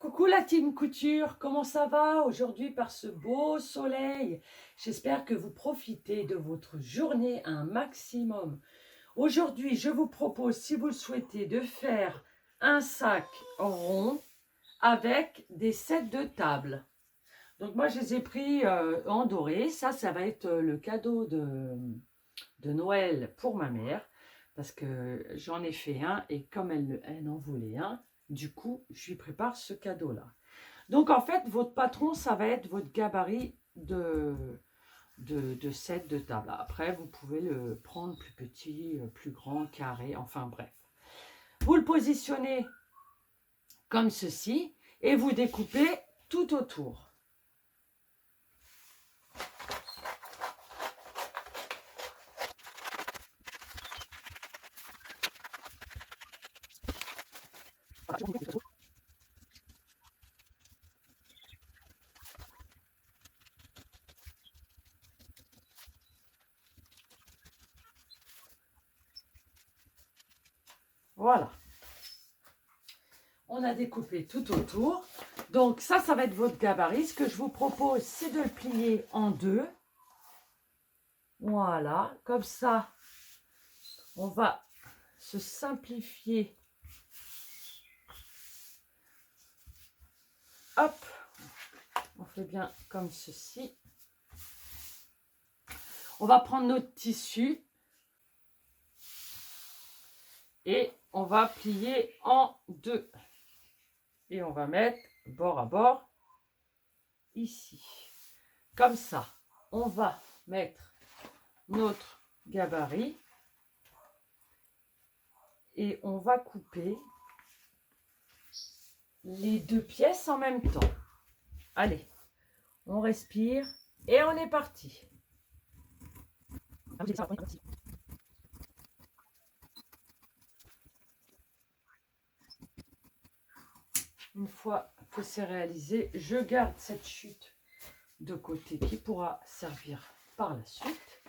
Coucou la team couture, comment ça va aujourd'hui par ce beau soleil? J'espère que vous profitez de votre journée un maximum. Aujourd'hui, je vous propose, si vous le souhaitez, de faire un sac rond avec des sets de table. Donc moi, je les ai pris en doré. Ça va être le cadeau de Noël pour ma mère. Parce que j'en ai fait un et comme elle en voulait un, du coup, je lui prépare ce cadeau-là. Donc, en fait, votre patron, ça va être votre gabarit de set de table. Après, vous pouvez le prendre plus petit, plus grand, carré, enfin bref. Vous le positionnez comme ceci et vous découpez tout autour. Voilà. On a découpé tout autour. Donc ça va être votre gabarit. Ce que je vous propose, c'est de le plier en deux. Voilà, comme ça, on va se simplifier. Hop, on fait bien comme ceci. On va prendre notre tissu et on va plier en deux. Et on va mettre bord à bord ici. Comme ça, on va mettre notre gabarit et on va couper les deux pièces en même temps. Allez, on respire et on est parti. Une fois que c'est réalisé, je garde cette chute de côté qui pourra servir par la suite.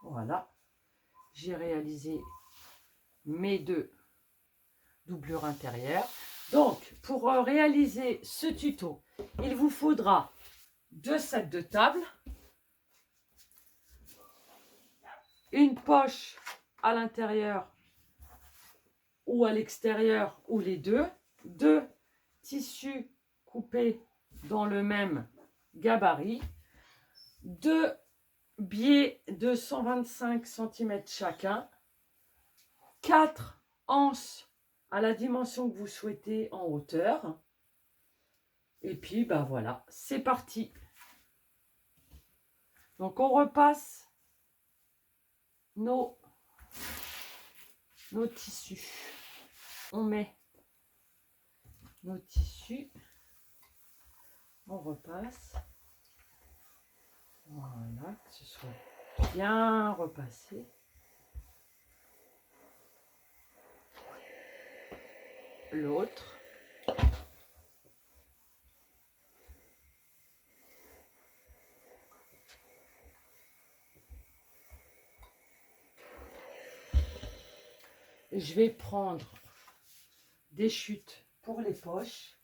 Voilà, j'ai réalisé mes deux doublures intérieures. Donc, pour réaliser ce tuto, il vous faudra deux sets de table, une poche à l'intérieur ou à l'extérieur ou les deux tissus coupés dans le même gabarit, deux biais de 125 cm chacun, 4 anses à la dimension que vous souhaitez en hauteur. Et puis, ben voilà, c'est parti. Donc, on repasse nos tissus. On met nos tissus. On repasse. Voilà, que ce soit bien repassé. L'autre. Je vais prendre des chutes pour les poches.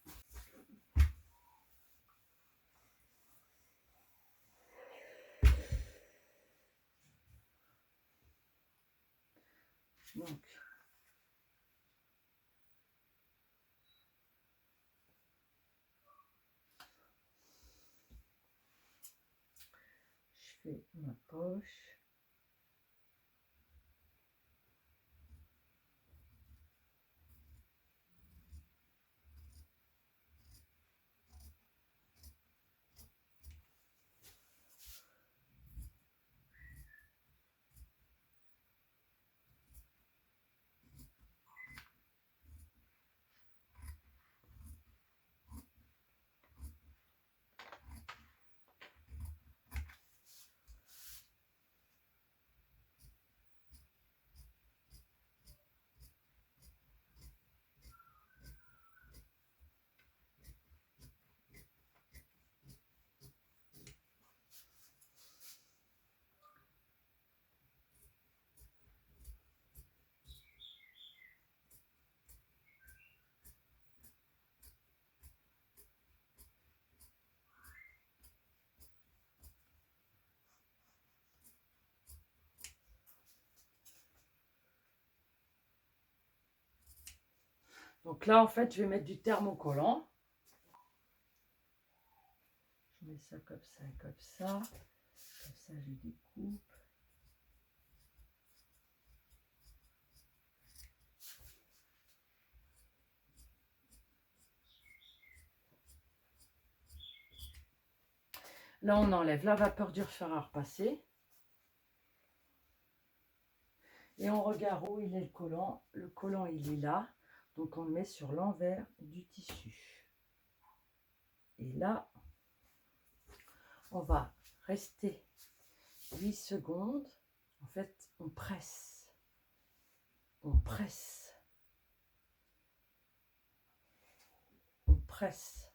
Donc, je fais ma poche. Donc là, en fait, je vais mettre du thermocollant. Je mets ça comme ça et comme ça. Comme ça, je découpe. Là, on enlève la vapeur du fer à repasser. Et on regarde où il est le collant. Le collant, il est là. Donc, on le met sur l'envers du tissu. Et là, on va rester 8 secondes. En fait, on presse. On presse. On presse.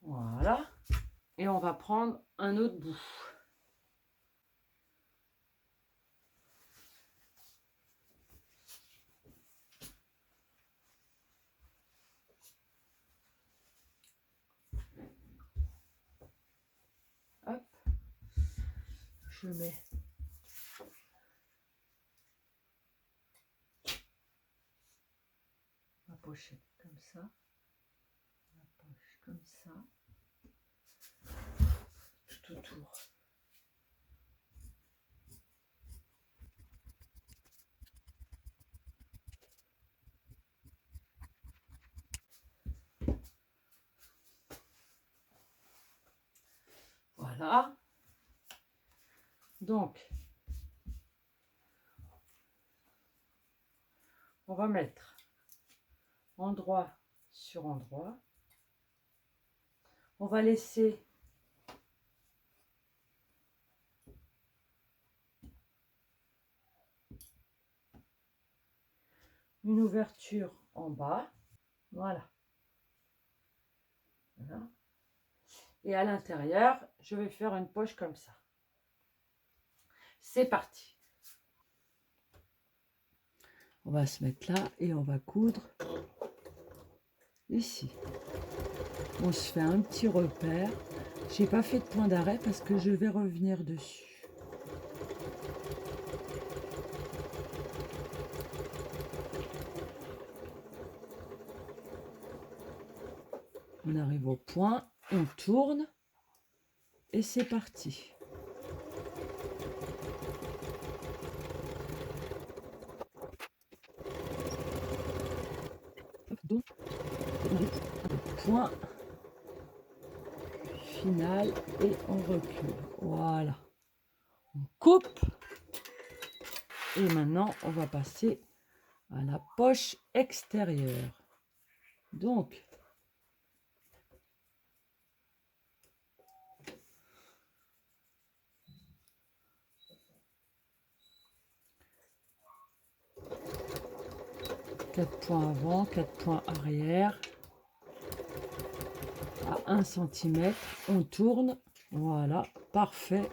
Voilà. Et on va prendre un autre bout. Hop. Je mets ma pochette comme ça. Ma poche comme ça. Tout autour. Voilà. Donc, on va mettre endroit sur endroit. On va laisser une ouverture en bas. Voilà. Voilà. Et à l'intérieur, je vais faire une poche comme ça. C'est parti. On va se mettre là et on va coudre ici. On se fait un petit repère. J'ai pas fait de point d'arrêt parce que je vais revenir dessus. On arrive au point, on tourne et c'est parti. Donc, point final et on recule. Voilà. On coupe. Et maintenant, on va passer à la poche extérieure. Donc, quatre points avant, 4 points arrière. À 1 cm, on tourne. Voilà, parfait.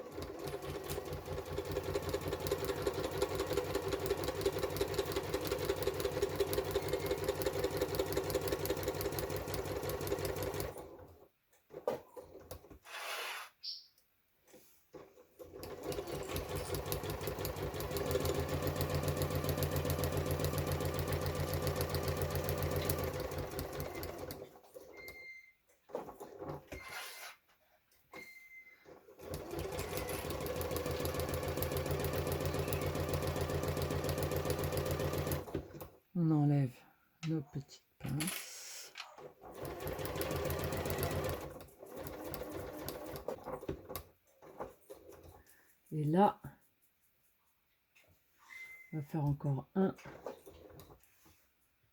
On enlève nos petites pinces. Et là, on va faire encore un.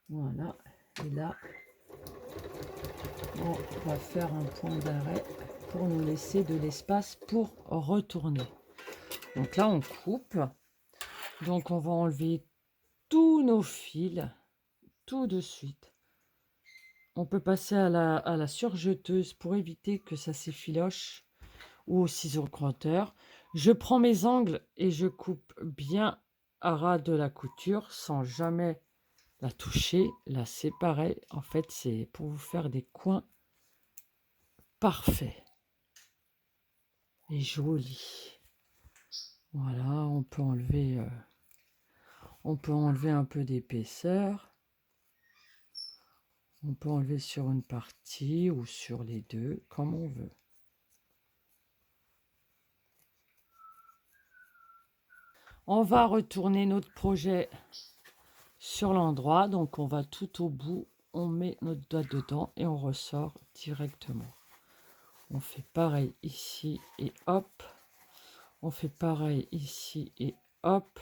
Voilà. Et là, on va faire un point d'arrêt pour nous laisser de l'espace pour retourner. Donc là, on coupe. Donc, on va enlever tous nos fils tout de suite. On peut passer à la surjeteuse pour éviter que ça s'effiloche ou au ciseau crotteur. Je prends mes angles et je coupe bien à ras de la couture sans jamais la toucher, la séparer. En fait, c'est pour vous faire des coins parfaits et jolis. Voilà, on peut enlever un peu d'épaisseur. On peut enlever sur une partie ou sur les deux, comme on veut. On va retourner notre projet sur l'endroit. Donc, on va tout au bout. On met notre doigt dedans et on ressort directement. On fait pareil ici et hop. On fait pareil ici et hop.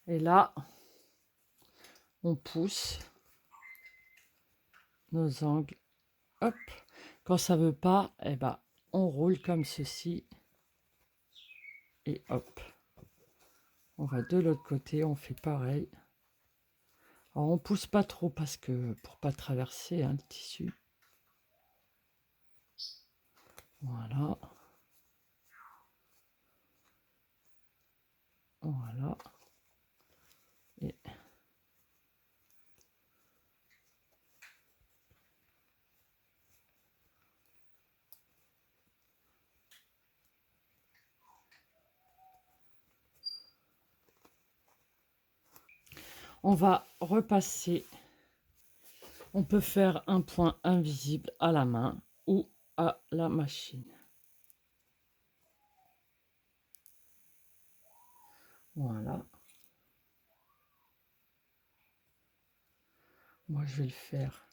Et là, on pousse nos angles. Hop. Quand ça ne veut pas, eh ben, on roule comme ceci. Et hop. On va de l'autre côté, on fait pareil. Alors, on pousse pas trop parce que pour pas traverser le tissu. Voilà. Voilà. Et on va repasser. On peut faire un point invisible à la main ou à la machine. Voilà. Moi, je vais le faire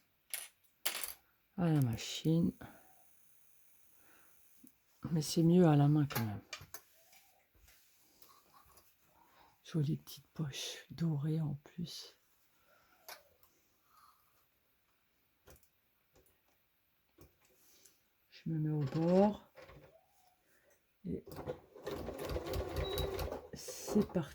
à la machine. Mais c'est mieux à la main quand même. Jolie petite poche dorée en plus. Je me mets au bord. Et c'est parti.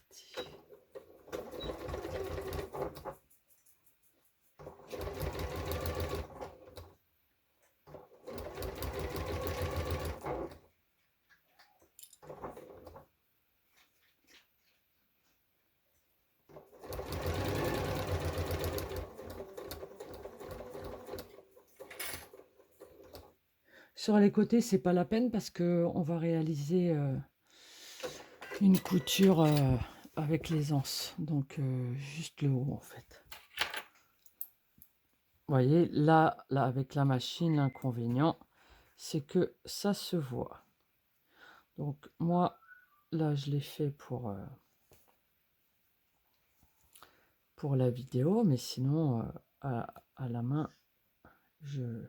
Sur les côtés, c'est pas la peine parce que on va réaliser une couture avec les anses. Donc juste le haut en fait. Vous voyez, là avec la machine, l'inconvénient, c'est que ça se voit. Donc moi, là, je l'ai fait pour la vidéo, mais sinon, à la main, je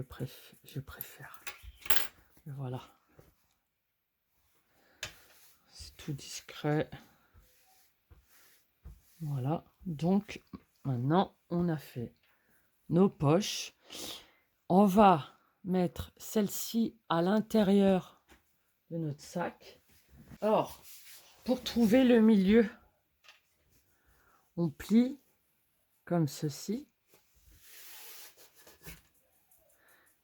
préfère. Et voilà. C'est tout discret. Voilà. Donc, maintenant, on a fait nos poches. On va mettre celle-ci à l'intérieur de notre sac. Alors, pour trouver le milieu, on plie comme ceci.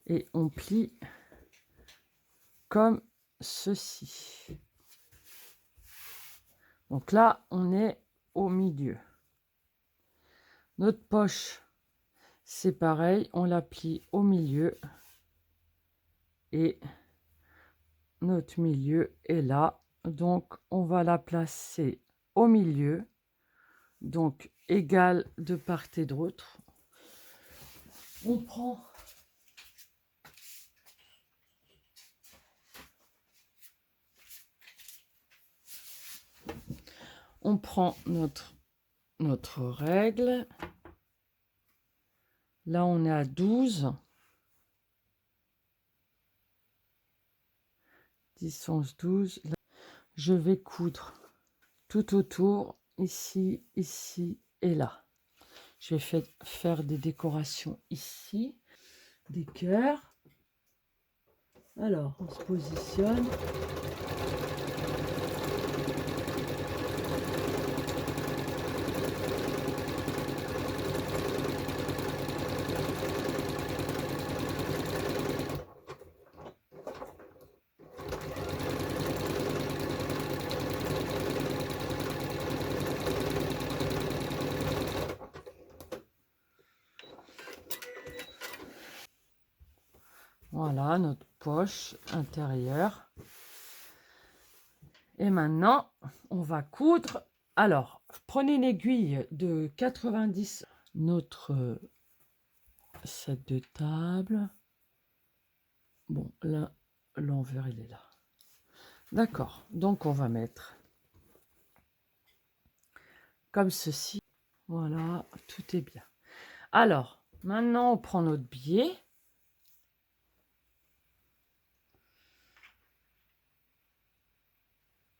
Et on plie comme ceci. Donc là, on est au milieu. Notre poche, c'est pareil, on la plie au milieu. Et notre milieu est là. Donc, on va la placer au milieu. Donc, égale de part et d'autre. On prend notre règle. Là, on est à 12. 10, 11, 12. Là, je vais coudre tout autour, ici, ici et là. Je vais faire des décorations ici, des cœurs. Alors, on se positionne. Voilà notre poche intérieure. Et maintenant, on va coudre. Alors, prenez une aiguille de 90, notre set de table. Bon, là, l'envers, il est là. D'accord, donc on va mettre comme ceci. Voilà, tout est bien. Alors, maintenant, on prend notre biais.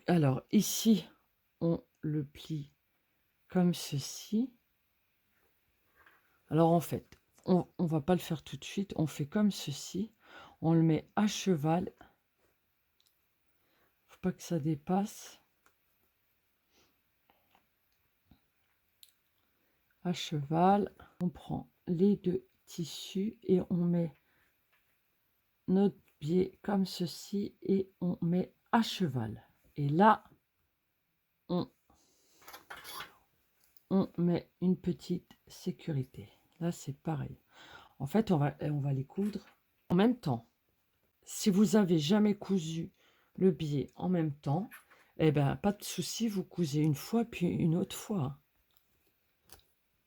Alors, ici, on le plie comme ceci. Alors, en fait, on ne va pas le faire tout de suite. On fait comme ceci. On le met à cheval. Faut pas que ça dépasse. À cheval. On prend les deux tissus et on met notre biais comme ceci et on met à cheval. Et là, on met une petite sécurité. Là, c'est pareil. En fait, on va les coudre en même temps. Si vous avez jamais cousu le biais en même temps, eh ben, pas de souci, vous cousez une fois puis une autre fois.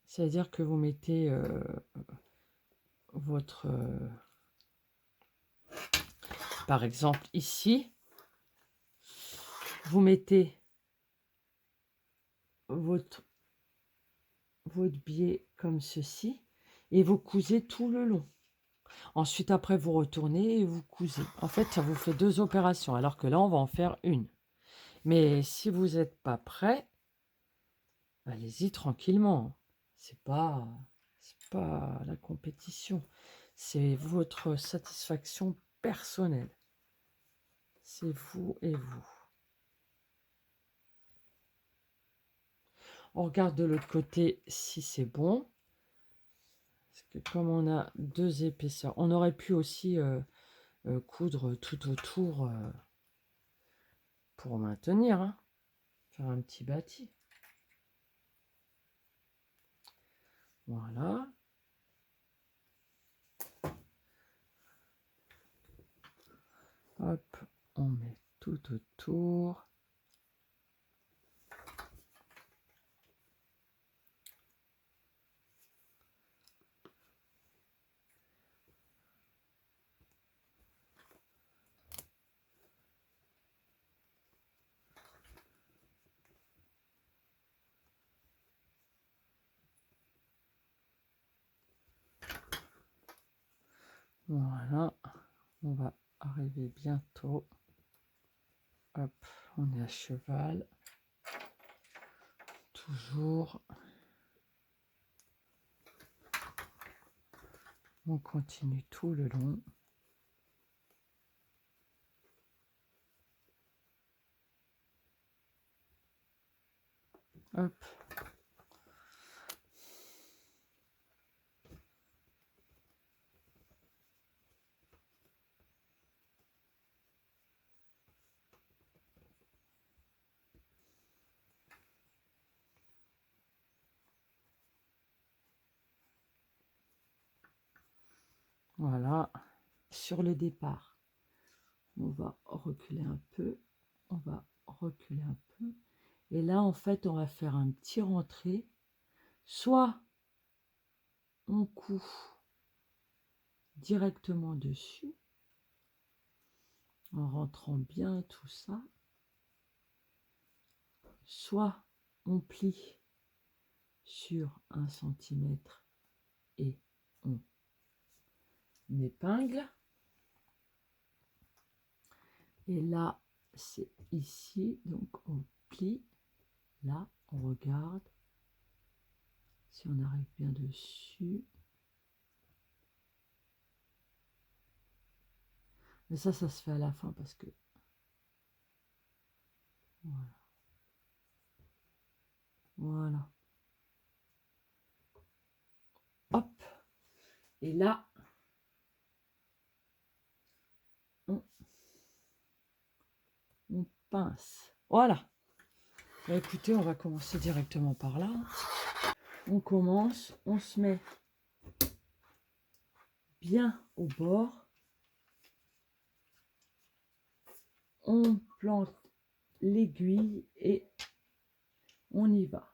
C'est-à-dire que vous mettez votre... par exemple, ici, vous mettez votre biais comme ceci et vous cousez tout le long. Ensuite, après, vous retournez et vous cousez. En fait, ça vous fait 2 opérations, alors que là, on va en faire une. Mais si vous n'êtes pas prêt, allez-y tranquillement. C'est pas la compétition. C'est votre satisfaction personnelle. C'est vous et vous. On regarde de l'autre côté si c'est bon. Parce que comme on a 2 épaisseurs, on aurait pu aussi coudre tout autour pour maintenir. Hein. Faire un petit bâti. Voilà. Hop, on met tout autour. Voilà, on va arriver bientôt. Hop, on est à cheval. Toujours. On continue tout le long. Hop. Voilà. Sur le départ, on va reculer un peu. On va reculer un peu. Et là, en fait, on va faire un petit rentré. Soit on coud directement dessus, en rentrant bien tout ça. Soit on plie sur 1 centimètre et on épingle. Et là, c'est ici, donc on plie. Là, on regarde si on arrive bien dessus. Mais ça se fait à la fin parce que... Voilà. Voilà. Hop. Et là, on pince. Voilà. Bah, écoutez, on va commencer directement par là. On commence, on se met bien au bord. on plante l'aiguille et on y va.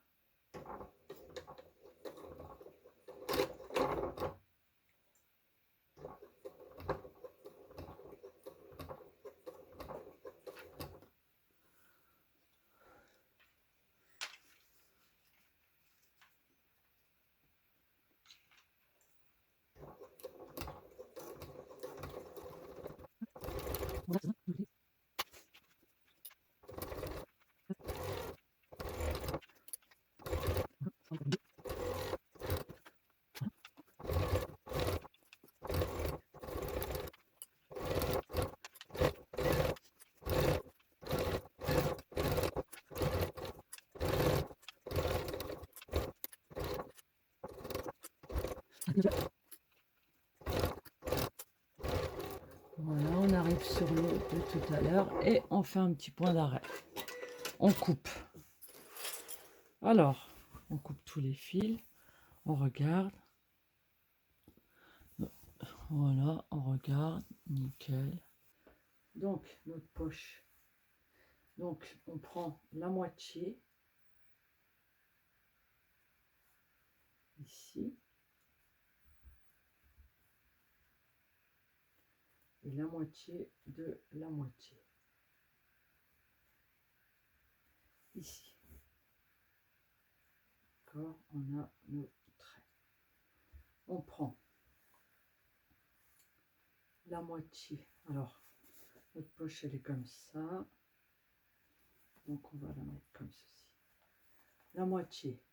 Voilà, on arrive sur l'eau de tout à l'heure et on fait un petit point d'arrêt. On coupe. Alors, on coupe tous les fils, on regarde. Voilà, on regarde, nickel. Donc, notre poche. Donc, on prend la moitié ici et la moitié de la moitié ici. D'accord, on a nos traits. On prend la moitié. Alors, notre poche, elle est comme ça. Donc, on va la mettre comme ceci. La moitié.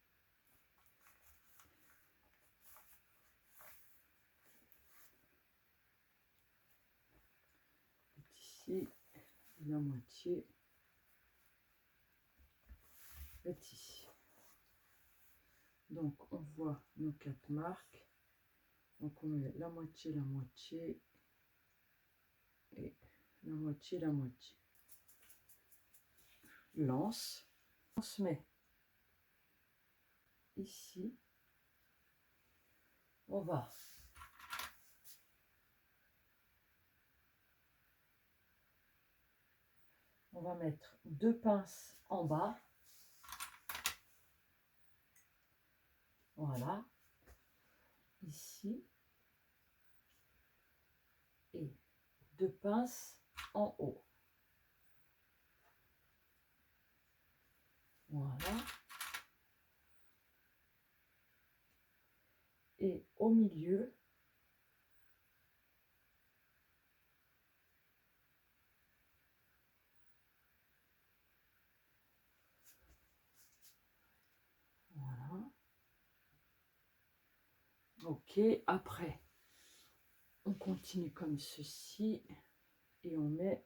Est ici. Et la moitié est ici. Donc, on voit nos 4 marques. Donc, on met la moitié, et la moitié. Lance. On se met ici. On va mettre 2 pinces en bas. Voilà. Ici. Et 2 pinces en haut. Voilà. Et au milieu, voilà. Ok, après, on continue comme ceci et on met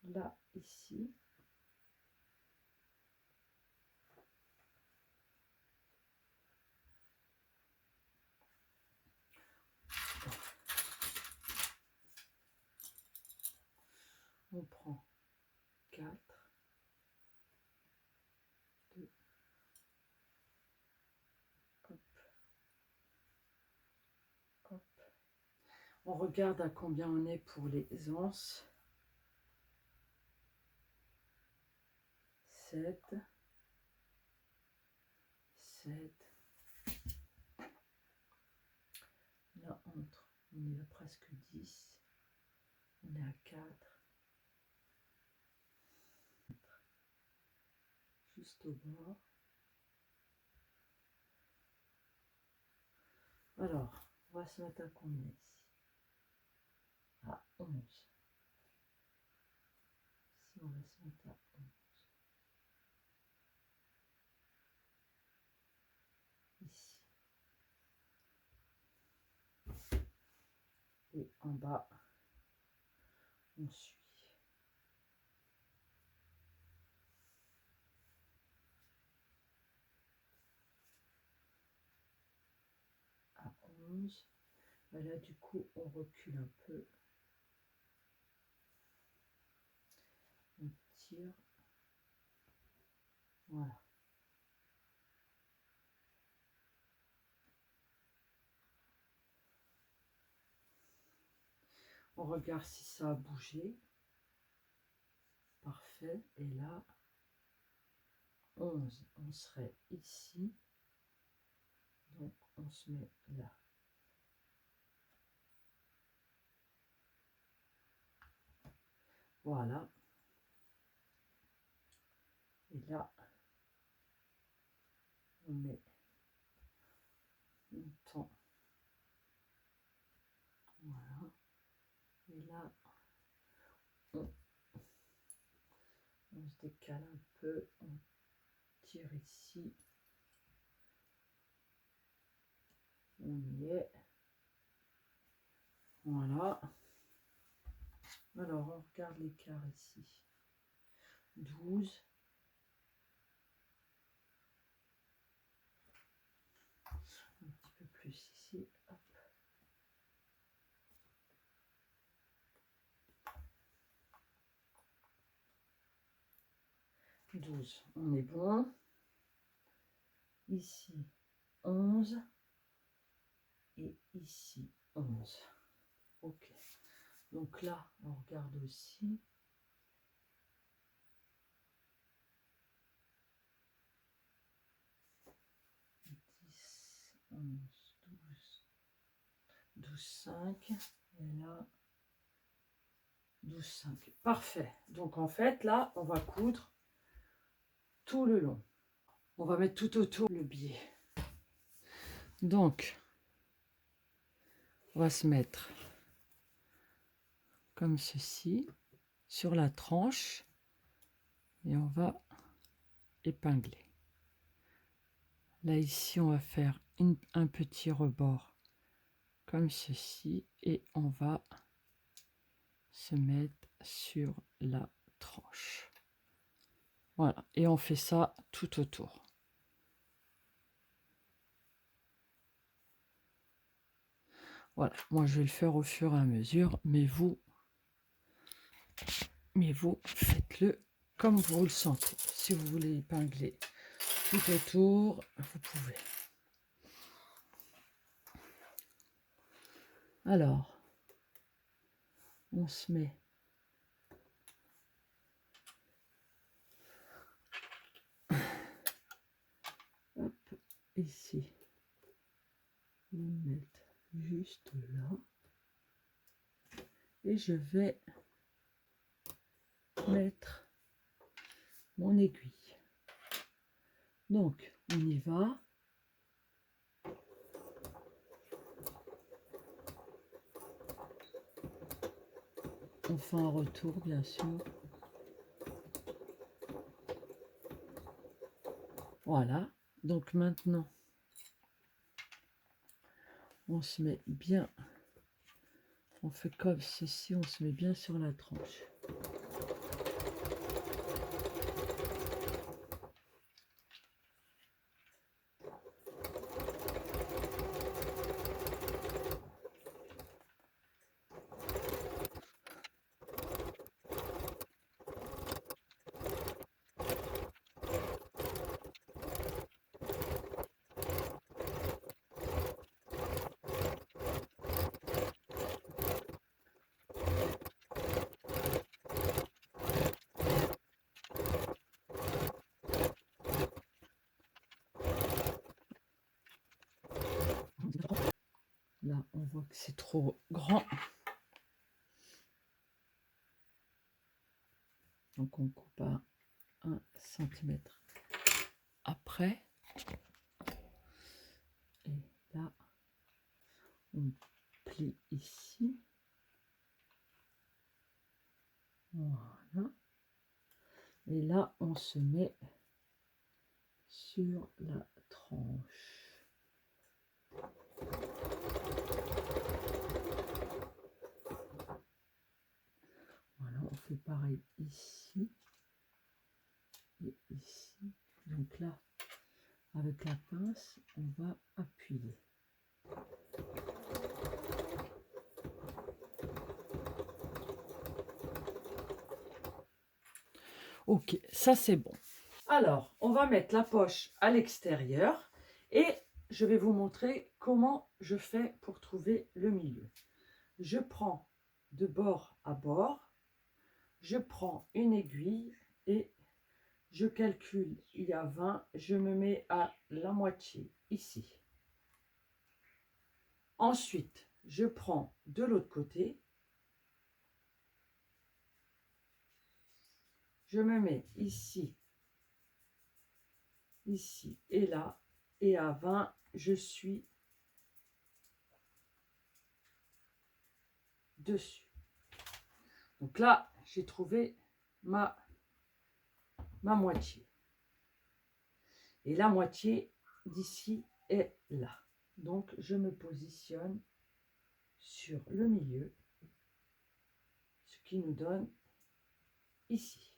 là, ici. On prend 4, 2, hop, hop. On regarde à combien on est pour les anses. 7, 7. Là, entre, on est à presque 10. On est à 4. Juste au bord. Alors, on va se mettre à combien ici? À 11. Ici, on va se mettre à 11. Ici. Et en bas, on suit. À 11. Et là, du coup, on recule un peu. On tire. Voilà. On regarde si ça a bougé. Parfait. Et là, 11, on serait ici. Donc, on se met là. Voilà. Et là, on met un temps. Voilà. Et là, on se décale un peu. On tire ici. On y est. Voilà. Alors, on regarde l'écart ici. 12. Un petit peu plus ici. Hop. 12. On est bon. Ici, 11. Et ici, 11. Ok. Donc là, on regarde aussi. 10, 11, 12, 12, 5. Et là, 12, 5. Parfait. Donc en fait, là, on va coudre tout le long. On va mettre tout autour le biais. Donc, on va se mettre comme ceci sur la tranche et on va épingler. Là, ici, on va faire un petit rebord comme ceci et on va se mettre sur la tranche. Voilà, et on fait ça tout autour. Voilà, moi je vais le faire au fur et à mesure, mais vous faites-le comme vous le sentez. Si vous voulez épingler tout autour, vous pouvez. Alors, on se met hop, ici. Je vais me mettre juste là. Et je vais mettre mon aiguille. Donc, on y va. On fait un retour, bien sûr. Voilà. Donc maintenant, on se met bien. On fait comme ceci, on se met bien sur la tranche. Là, on voit que c'est trop grand. Donc, on coupe à 1 cm après. Et là, on plie ici. Voilà. Et là, on se met sur la tranche. Voilà, on fait pareil ici et ici. Donc là, avec la pince, on va appuyer. Ok, ça c'est bon. Alors, on va mettre la poche à l'extérieur et je vais vous montrer comment je fais pour trouver le milieu. Je prends de bord à bord, je prends une aiguille et je calcule, il y a 20, je me mets à la moitié ici. Ensuite, je prends de l'autre côté, je me mets ici, ici et là, et à 20, je suis dessus. Donc là, j'ai trouvé ma moitié. Et la moitié d'ici est là. Donc, je me positionne sur le milieu, ce qui nous donne ici.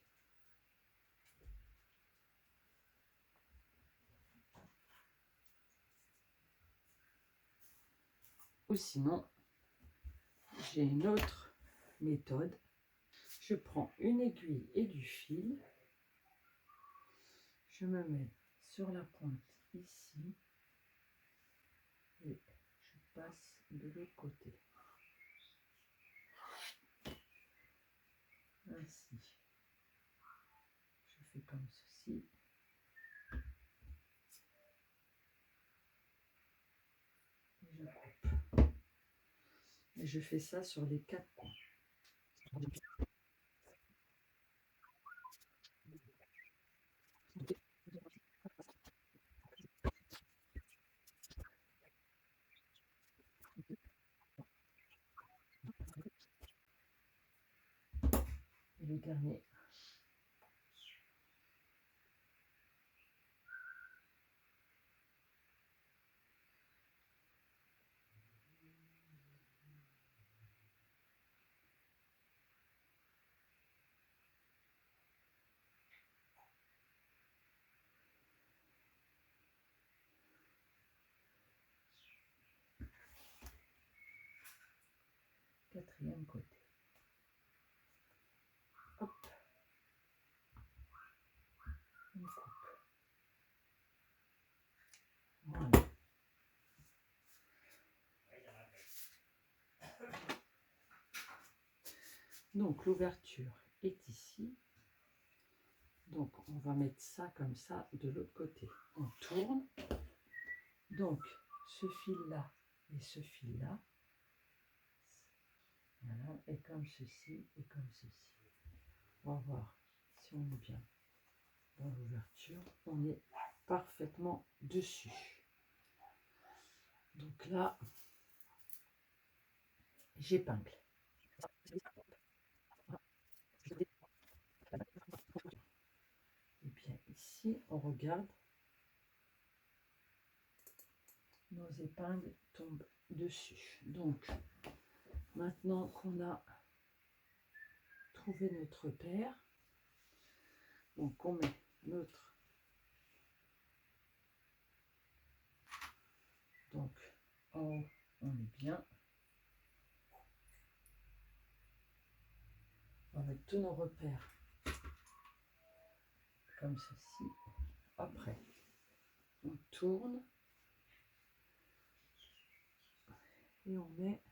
Ou sinon, j'ai une autre méthode. Je prends une aiguille et du fil. Je me mets sur la pointe ici et je passe de l'autre côté. Ainsi. Je fais comme ceci. Et je coupe. Et je fais ça sur les 4 coins. Et le dernier. Quatrième côté. Hop. On coupe. Voilà. Donc l'ouverture est ici. Donc on va mettre ça comme ça de l'autre côté. On tourne. Donc ce fil-là et ce fil-là. Voilà, et comme ceci et comme ceci. On va voir si on est bien dans l'ouverture. On est parfaitement dessus. Donc là, j'épingle. Et bien ici, on regarde. Nos épingles tombent dessus. Donc, maintenant qu'on a trouvé notre paire, donc on met notre... Donc, en haut, on est bien. On va mettre tous nos repères comme ceci. Après, on tourne et on met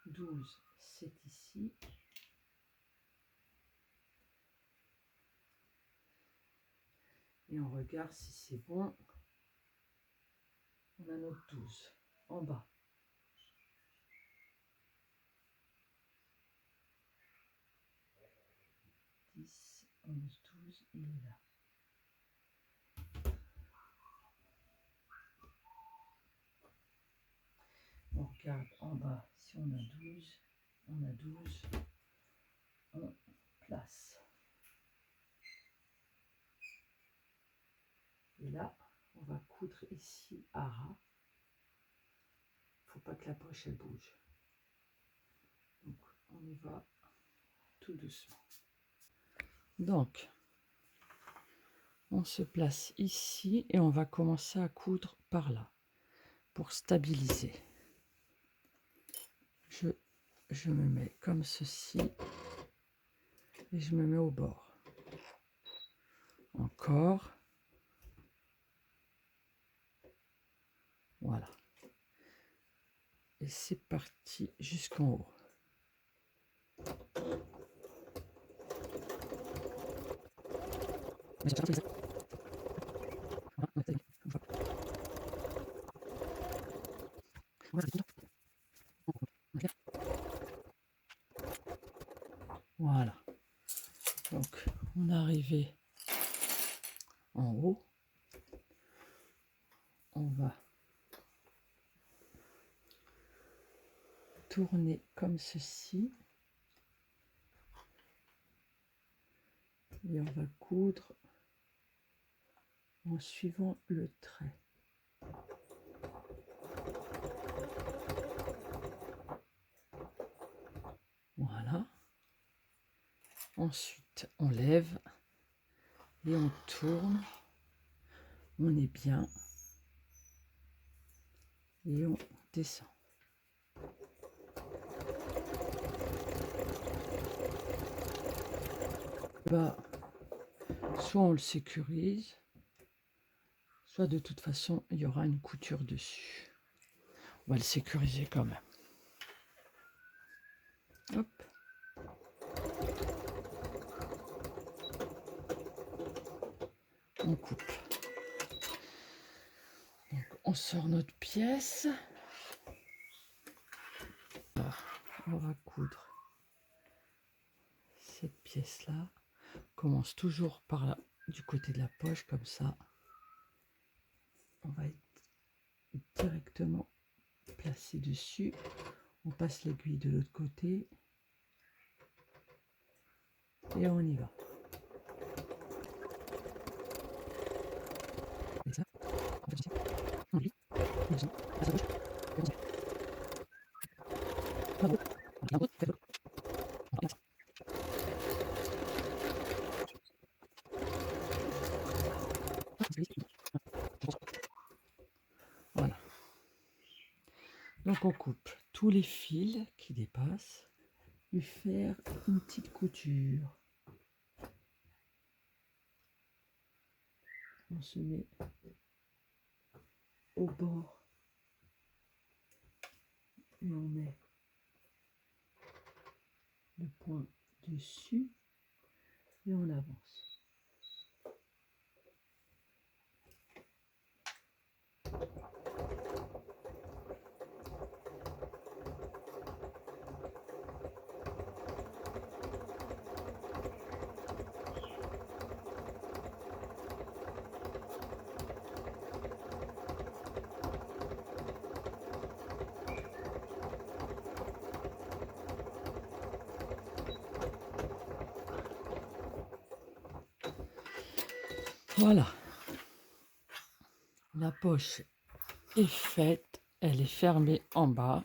12. C'est ici. Et on regarde si c'est bon. On a notre 12 en bas. Onze, 12, il est là. On regarde en bas si on a 12. On a 12. On place. Et là, on va coudre ici à ras. Il ne faut pas que la poche elle bouge. Donc, on y va tout doucement. Donc, on se place ici et on va commencer à coudre par là pour stabiliser. Je me mets comme ceci et je me mets au bord. Encore. Voilà. Et c'est parti jusqu'en haut. Voilà. Donc, on est arrivé en haut. On va tourner comme ceci. Et on va coudre en suivant le trait. Voilà. Ensuite, on lève et on tourne. On est bien. Et on descend. Bah, soit on le sécurise, soit de toute façon, il y aura une couture dessus. On va le sécuriser quand même. Hop. On coupe. Donc, on sort notre pièce. Alors, on va coudre cette pièce-là. On commence toujours par là, du côté de la poche, comme ça. On va être directement placé dessus. On passe l'aiguille de l'autre côté. Et on y va. Et ça, on lit, on descend, à sa gauche, et on se met. La droite, la droite, faites l'autre. Voilà, comme ça. Voilà. Donc on coupe tous les fils qui dépassent et faire une petite couture. On se met au bord et on met le point dessus et on avance. Voilà, la poche est faite, elle est fermée en bas.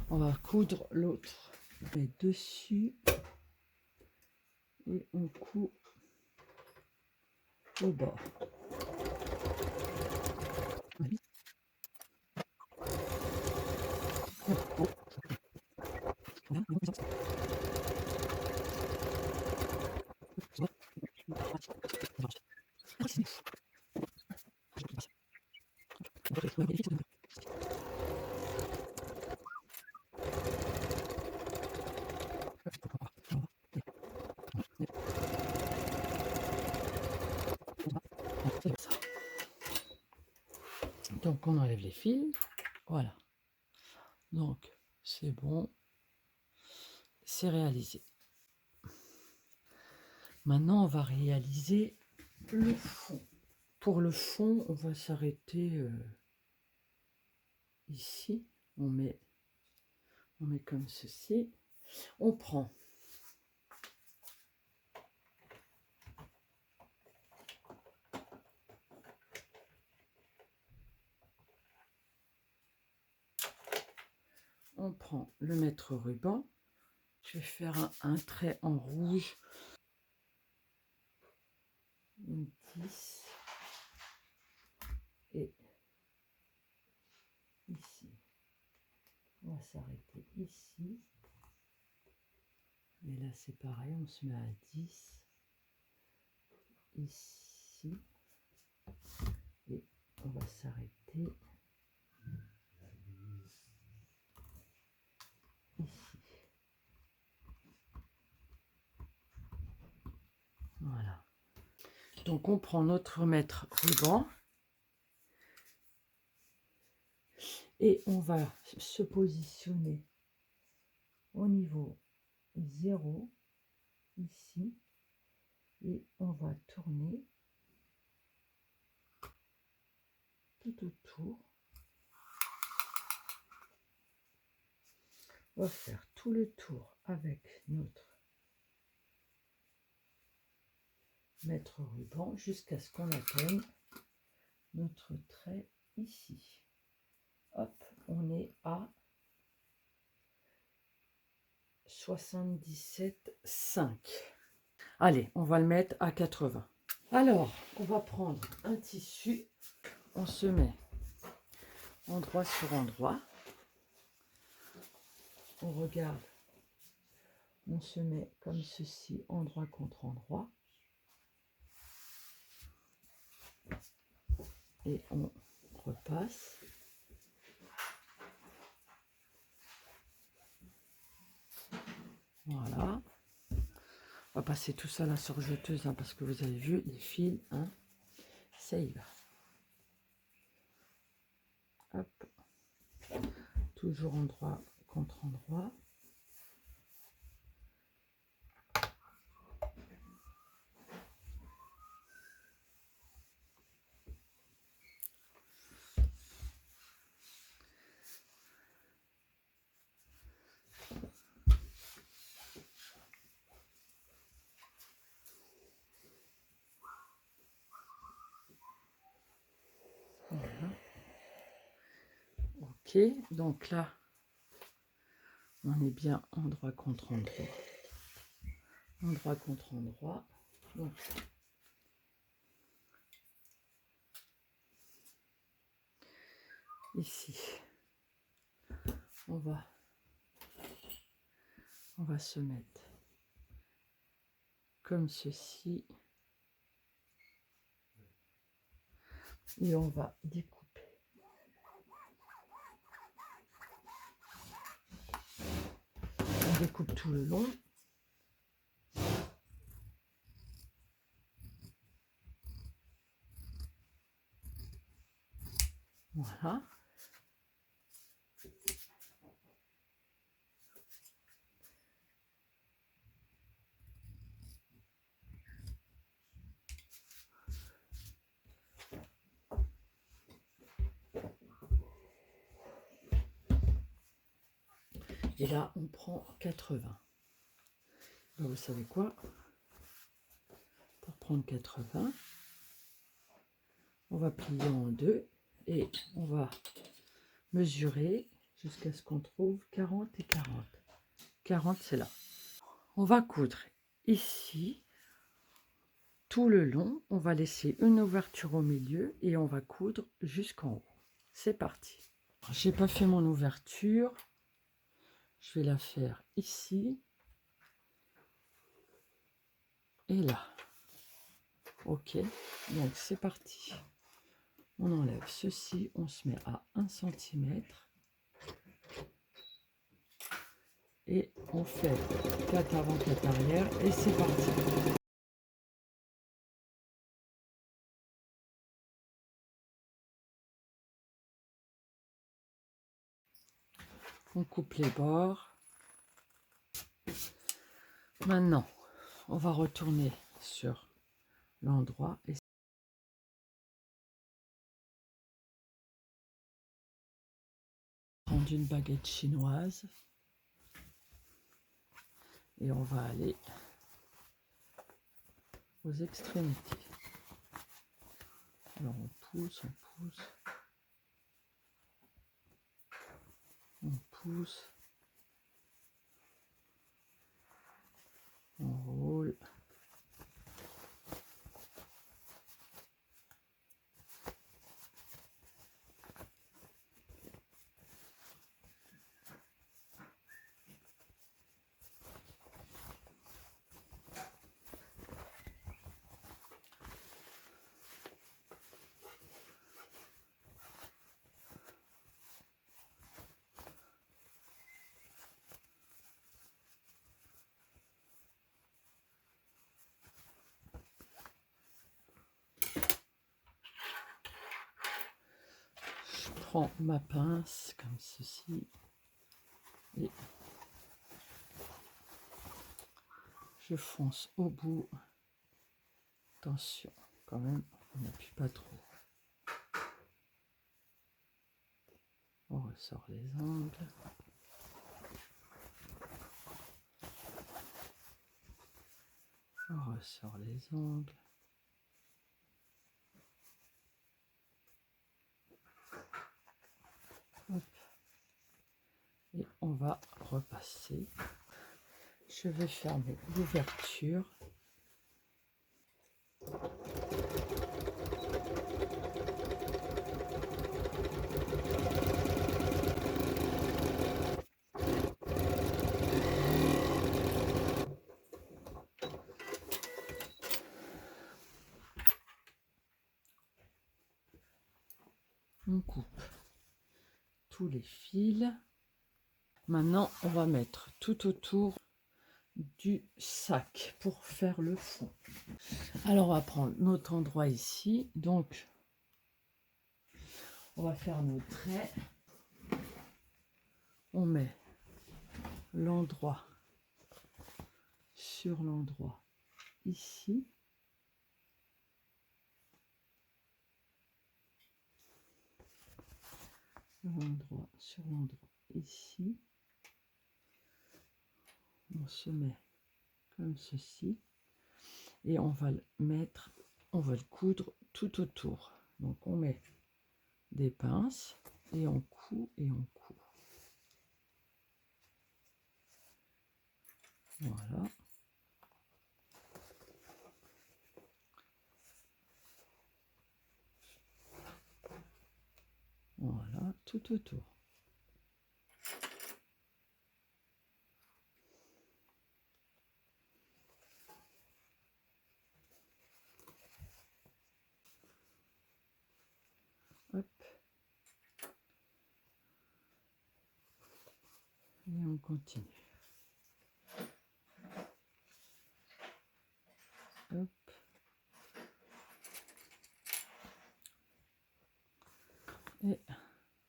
On va coudre l'autre. On met dessus et on coud au bord. Donc on enlève les fils, voilà. Donc c'est bon, c'est réalisé. Maintenant on va réaliser le fond. Pour le fond, on va s'arrêter ici. On met comme ceci. On prend le mètre ruban. Je vais faire un trait en rouge. Une 10. Et ici. On va s'arrêter ici. Et là c'est pareil, on se met à 10. Ici. Et on va s'arrêter ici. Donc on prend notre mètre ruban et on va se positionner au niveau 0 ici et on va tourner tout autour. On va faire tout le tour avec notre mètre ruban jusqu'à ce qu'on atteigne notre trait ici. Hop, on est à 77,5. Allez, on va le mettre à 80. Alors, on va prendre un tissu, on se met endroit sur endroit, on regarde, on se met comme ceci, endroit contre endroit, et on repasse. Voilà. On va passer tout ça à la surjeteuse, hein, parce que vous avez vu, les fils, hein, ça y va. Hop. Toujours endroit contre endroit. Voilà. Ok, donc là, on est bien endroit contre endroit. Endroit contre endroit. Donc, ici, on va se mettre comme ceci. Et on va découper. On découpe tout le long. Voilà. Et là, on prend 80. Ben, vous savez quoi? Pour prendre 80, on va plier en deux et on va mesurer jusqu'à ce qu'on trouve 40 et 40. 40, c'est là. On va coudre ici, tout le long. On va laisser une ouverture au milieu et on va coudre jusqu'en haut. C'est parti. J'ai pas fait mon ouverture. Je vais la faire ici et là. Ok, donc c'est parti. On enlève ceci, on se met à 1 cm et on fait 4 avant, 4 arrière et c'est parti. On coupe les bords. Maintenant, on va retourner sur l'endroit et prendre une baguette chinoise et on va aller aux extrémités. Alors on pousse, on roule. prends ma pince comme ceci et je fonce au bout. Attention, quand même, on n'appuie pas trop. On ressort les angles. On ressort les angles. Hop. Et on va repasser. Je vais fermer l'ouverture. On coupe tous les fils. Maintenant, on va mettre tout autour du sac pour faire le fond. Alors, on va prendre notre endroit ici. Donc, on va faire nos traits. On met l'endroit sur l'endroit ici. L'endroit sur l'endroit ici. On se met comme ceci et on va le mettre, on va le coudre tout autour. Donc on met des pinces et on coud et on coud. Voilà. Voilà, tout autour. Hop. Et on continue. Hop. Et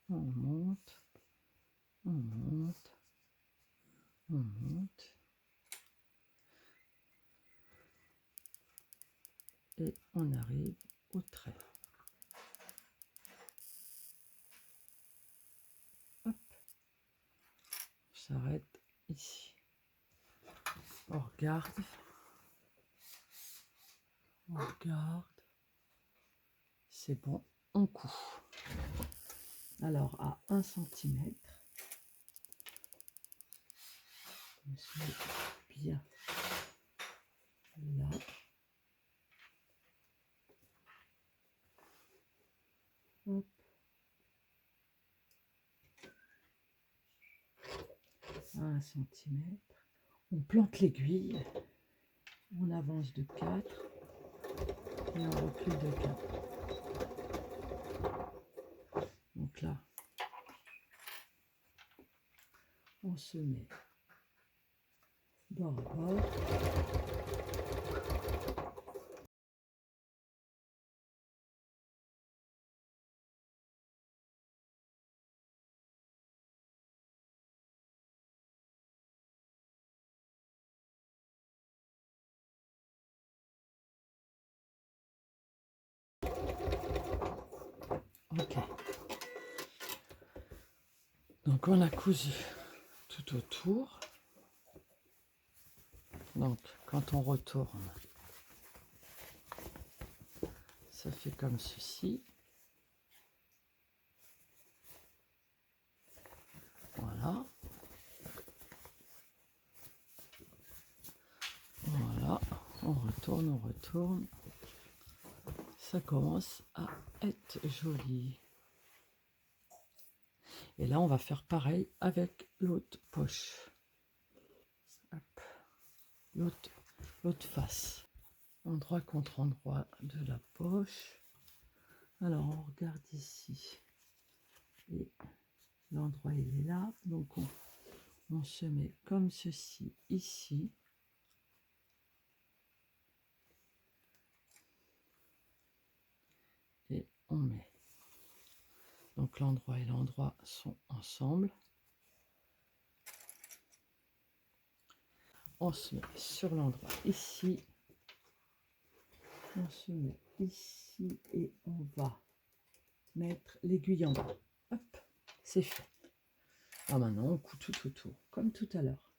on monte, on monte, on monte. Et on arrive au trait. Hop. On s'arrête ici. On regarde. On regarde. C'est bon, on coud. Alors à 1 cm, je suis bien là. Hop. À 1 cm. On plante l'aiguille. On avance de 4 et on recule de 4. Donc là, on se met bord à bord. Ok. Donc on a cousu tout autour. Donc quand on retourne, ça fait comme ceci. Voilà. Voilà. On retourne, on retourne. Ça commence à être joli. Et là, on va faire pareil avec l'autre poche. L'autre face. Endroit contre endroit de la poche. Alors, on regarde ici. Et l'endroit, il est là. Donc, on se met comme ceci ici. Et on met Donc l'endroit et l'endroit sont ensemble. On se met sur l'endroit ici. On se met ici et on va mettre l'aiguille en bas. Hop, c'est fait. Alors maintenant, on coud tout autour, comme tout à l'heure.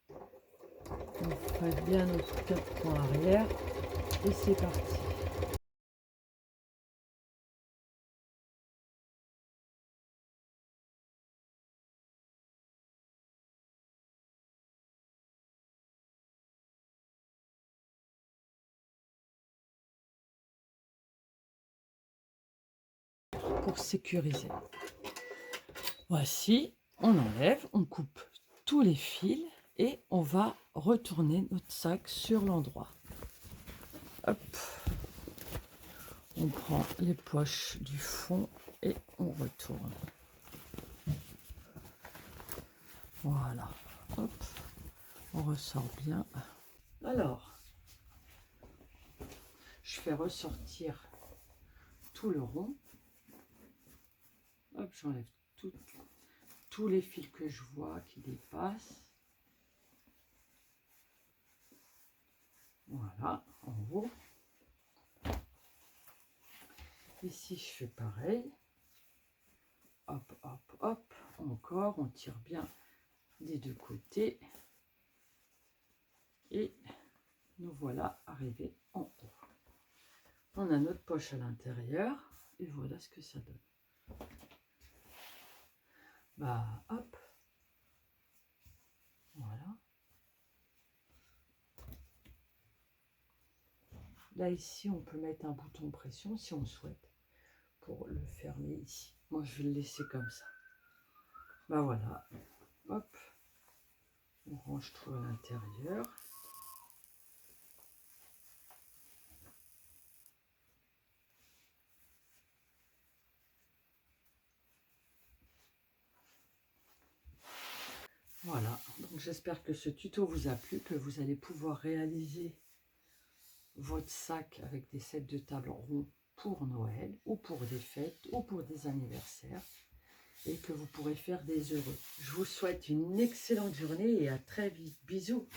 On presse bien notre 4 points arrière et c'est parti. Pour sécuriser. Voici, on enlève, on coupe tous les fils et on va retourner notre sac sur l'endroit. Hop, on prend les poches du fond et on retourne. Voilà, hop, on ressort bien. Alors, je fais ressortir tout le rond. Hop, j'enlève tous les fils que je vois qui dépassent. Voilà, en haut. Ici, je fais pareil. Hop, hop, hop. Encore, on tire bien des deux côtés. Et nous voilà arrivés en haut. On a notre poche à l'intérieur. Et voilà ce que ça donne. Bah, hop. Voilà. Là, ici, on peut mettre un bouton pression si on souhaite pour le fermer ici. Moi, je vais le laisser comme ça. Bah voilà. Hop. On range tout à l'intérieur. Voilà, donc j'espère que ce tuto vous a plu, que vous allez pouvoir réaliser votre sac avec des sets de table ronds pour Noël, ou pour des fêtes, ou pour des anniversaires, et que vous pourrez faire des heureux. Je vous souhaite une excellente journée et à très vite. Bisous.